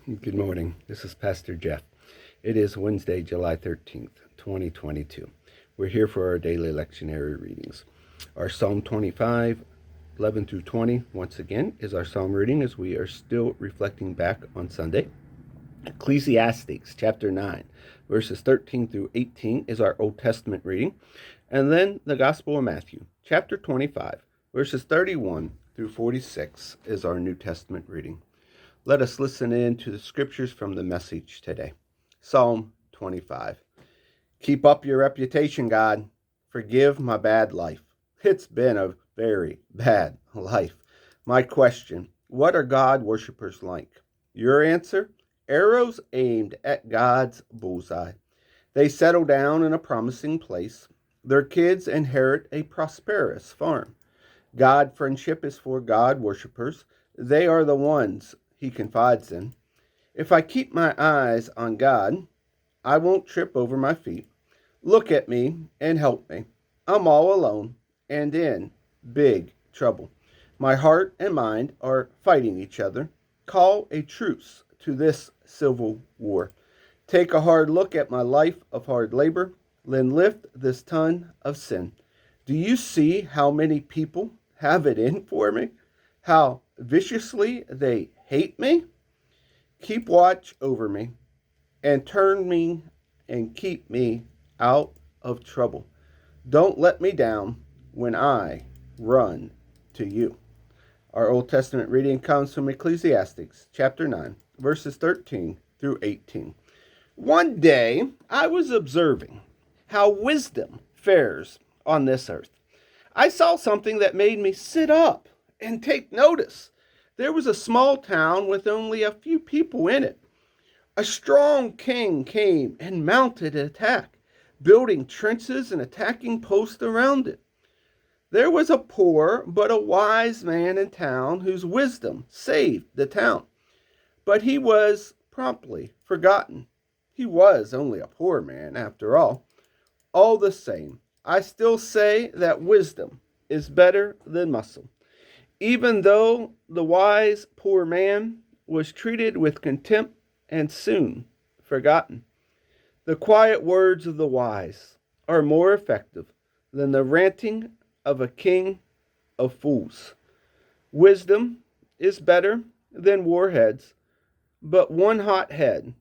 Good morning. This is Pastor Jeff. It is Wednesday, July 13th, 2022. We're here for our daily lectionary readings. Our Psalm 25, 11 through 20, once again, is our psalm reading as we are still reflecting back on Sunday. Ecclesiastes chapter 9, verses 13 through 18 is our Old Testament reading. And then the Gospel of Matthew, chapter 25, verses 31 through 46 is our New Testament reading. Let us listen in to the scriptures from the message today. Psalm 25. Keep up your reputation, God. Forgive my bad life. It's been a very bad life. My question, what are God worshippers like? Your answer, arrows aimed at God's bullseye. They settle down in a promising place. Their kids inherit a prosperous farm. God friendship is for God worshippers. They are the ones He confides in. If I keep my eyes on God, I won't trip over my feet. Look at me and help me. I'm all alone and in big trouble. My heart and mind are fighting each other. Call a truce to this civil war. Take a hard look at my life of hard labor. Then lift this ton of sin. Do you see how many people have it in for me? How viciously they hate me? Keep watch over me and turn me and keep me out of trouble. Don't let me down when I run to you. Our Old Testament reading comes from Ecclesiastes chapter 9, verses 13 through 18. One day I was observing how wisdom fares on this earth. I saw something that made me sit up and take notice. There was a small town with only a few people in it. A strong king came and mounted an attack, building trenches and attacking posts around it. There was a poor but a wise man in town whose wisdom saved the town. But he was promptly forgotten. He was only a poor man after all. All the same, I still say that wisdom is better than muscle. Even though the wise poor man was treated with contempt and soon forgotten. The quiet words of the wise are more effective than the ranting of a king of fools. Wisdom is better than warheads, but one hot head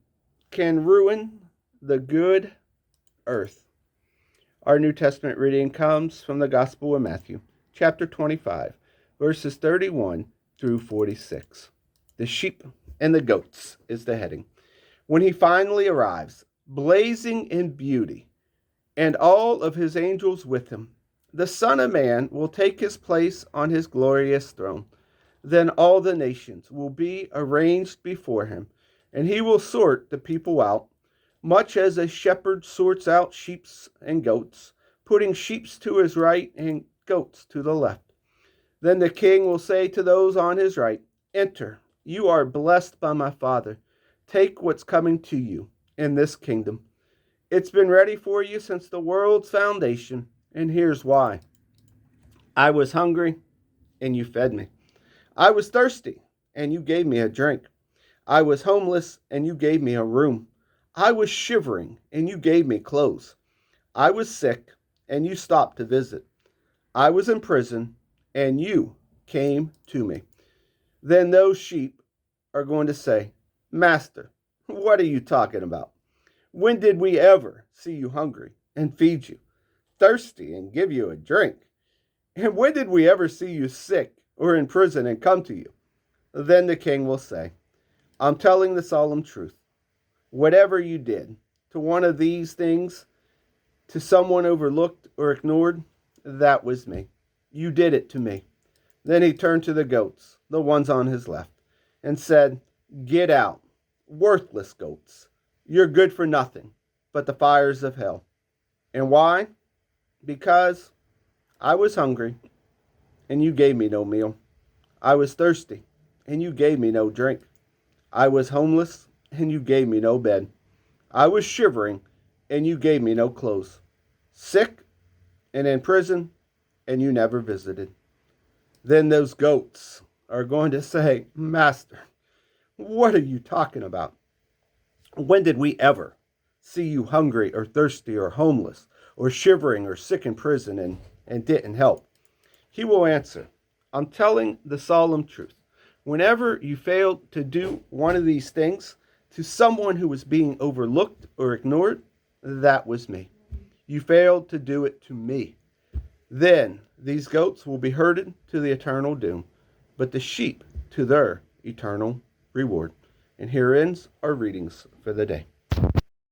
can ruin the good earth. Our New Testament reading comes from the Gospel of Matthew, chapter 25, verses 31 through 46. The sheep and the goats is the heading. When he finally arrives, blazing in beauty, and all of his angels with him, the Son of Man will take his place on his glorious throne. Then all the nations will be arranged before him, and he will sort the people out, much as a shepherd sorts out sheep and goats, putting sheep to his right and goats to the left. Then the king will say to those on his right, Enter, you are blessed by my Father. Take what's coming to you in this kingdom. It's been ready for you since the world's foundation, and here's why. I was hungry, and you fed me. I was thirsty, and you gave me a drink. I was homeless, and you gave me a room. I was shivering, and you gave me clothes. I was sick, and you stopped to visit. I was in prison, and you came to me. Then those sheep are going to say, Master, what are you talking about? When did we ever see you hungry and feed you, thirsty and give you a drink? And when did we ever see you sick or in prison and come to you? Then the king will say, I'm telling the solemn truth. Whatever you did to one of these things, to someone overlooked or ignored, that was me. You did it to me. Then he turned to the goats, the ones on his left, and said, Get out, worthless goats. You're good for nothing but the fires of hell. And why? Because I was hungry, and you gave me no meal. I was thirsty, and you gave me no drink. I was homeless, and you gave me no bed. I was shivering, and you gave me no clothes. Sick and in prison, and you never visited. Then those goats are going to say, Master, What are you talking about? When did we ever see you hungry or thirsty or homeless or shivering or sick in prison and didn't help? He will answer, I'm telling the solemn truth. Whenever you failed to do one of these things to someone who was being overlooked or ignored, that was me. You failed to do it to me. Then these goats will be herded to the eternal doom, but the sheep to their eternal reward. And here ends our readings for the day.